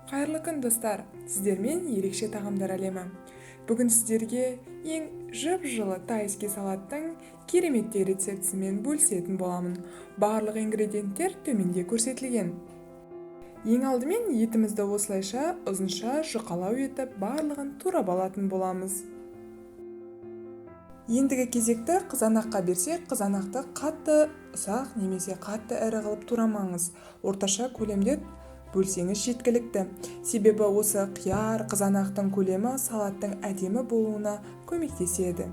Қайырлы күн достар, сіздермен ерекше тағамдар әлемі. Бүгін сіздерге ең жып-жылы тайский салаттың кереметтей рецептісімен бөлісетін боламын. Барлық ингредиенттер төменде көрсетілген. Ең алдымен етімізді осылайша ұзынша жұқалау етіп барлығын турап алатын боламыз. Ендігі кезекті қызанаққа берсек, қызанақты қатты ұсақ немесе қатты ірі қылып турамаңыз. Орташа көлемде бөлсеңіз жеткілікті. Себебі осы қияр, қызанақтың көлемі салаттың әдемі болуына көмектеседі.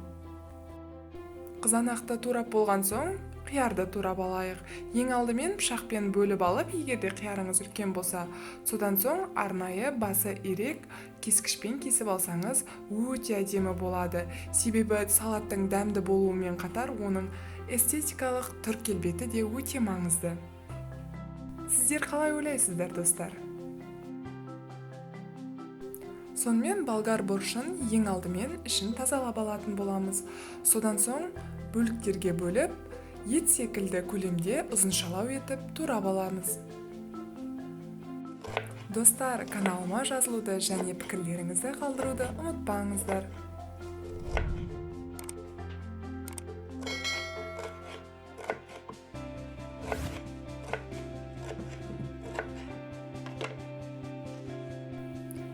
Қызанақты турап болған соң, қиярды турап алайық. Ең алдымен пышақпен бөліп алып, егерде қиярыңыз үлкен болса, содан соң арнайы басы ирек кескішпен кесіп алсаңыз, өте әдемі болады. Себебі салаттың дәмді болуымен қатар, оның эстетикалық түр-келбеті де өте маңызды. Сіздер қалай ойлайсыздар, достар? Сонымен болгар борщын ең алдымен ішін тазалап алатын боламыз. Содан соң бөліктерге бөліп, ет секілді көлемде ұзыншалау етіп турап аламыз. Достар, каналыма жазылуды және пікірлеріңізді қалдыруды ұмытпаңыздар.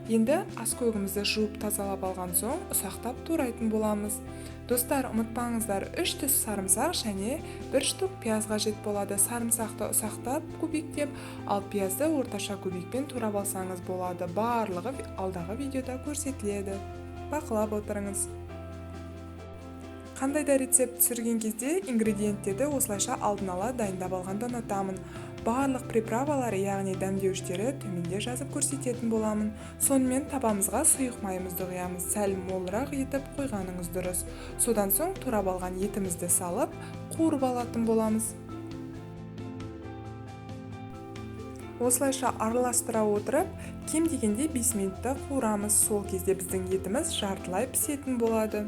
Енді аскөгімізді жуып тазалап алған соң ұсақтап турайтын боламыз. Достар, ұмытпаңыздар, 3 түс сарымсақ және 1 штук пияз қажет болады. Сарымсақты ұсақтап көбіктеп, ал пиязды орташа көбікпен турап алсаңыз болады. Барлығы алдағы видеода көрсетіледі. Бақылап отырыңыз. Қандай да рецепт түсірген кезде ингредиенттерді осылайша алдын ала дайындап алғанды ұнатамын. Барлық приправалар, яғни дәмдеуіштері төменде жазып көрсететін боламын. Сонымен табамызға сұйық майымызды құямыз, сәл молырақ етіп қойғаныңыз дұрыс. Содан соң турап алған етімізді салып, қуырып алатын боламыз. Осылайша араластыра отырып, кем дегенде 5 минутта қуырамыз. Сол кезде біздің етіміз жартылай пісетін болады.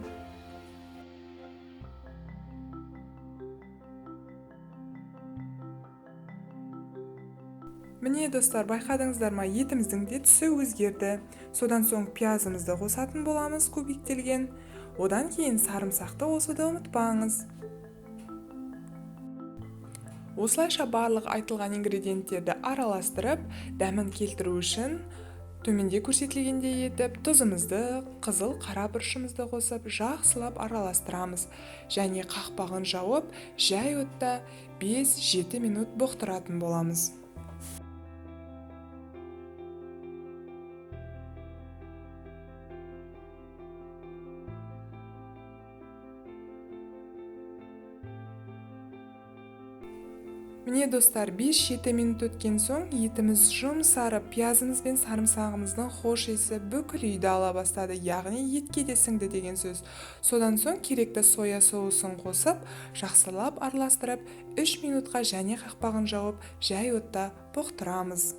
Міне достар, байқадыңыздар ма, етіміздің де түсі өзгерді. Содан соң пиязымызды қосатын боламыз көбіктелген. Одан кейін сарымсақты қосуды ұмытпаңыз. Осылайша барлық айтылған ингредиенттерді араластырып, дәмін келтіру үшін төменде көрсетілгендей етіп, тұзымызды, қызыл қара бұрышымызды қосып, жақсылап араластырамыз. Және қақпағын жауып, жай отта 5-7 минут бұқтыратын боламыз. Міне достар, 5-7 минут өткен соң етіміз жұмсарып, пиязымыз бен сарымсағымыздың хош иісі бүкіл үйді ала бастады, яғни етке де сіңді деген сөз. Содан соң керекті соя соусын қосып, жақсылап араластырып, 3 минутқа және қақпағын жауып, жай отта бұқтырамыз.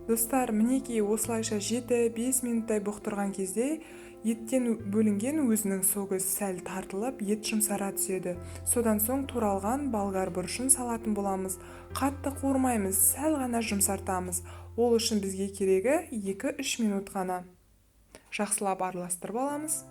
Достар, мінекей осылайша 7-5 минуттай бұқтырған кезде еттен бөлінген өзінің соғы сәл тартылып, ет жұмсара түседі. Содан соң туралған болгар борщын салатын боламыз. Қатты қуырмаймыз, сәл ғана жұмсартамыз. Ол үшін бізге керегі 2-3 минут ғана. Жақсылап араластырып аламыз.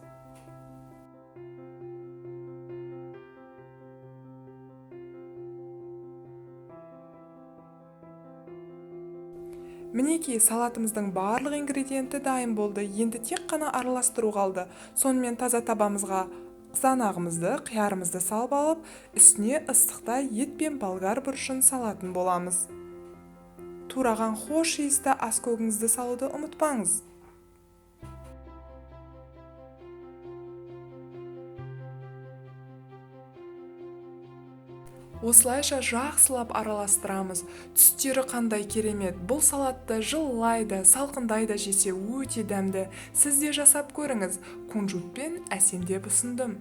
Мінекей салатымыздың барлық ингредиенті дайын болды. Енді тек қана араластыру қалды. Сонымен таза табамызға қызанағымызды, қиярымызды салып алып, үстіне ыстықта ет пен болгар борщын салатын боламыз. Тураған хош иісті аскөгіңізді салуды ұмытпаңыз. Осылайша жақсылап араластырамыз. Түстері қандай керемет. Бұл салатты жылылайды, салқындайды жесе өте дәмді. Сіз де жасап көріңіз. Кунжутпен әсемдеп ұсындым.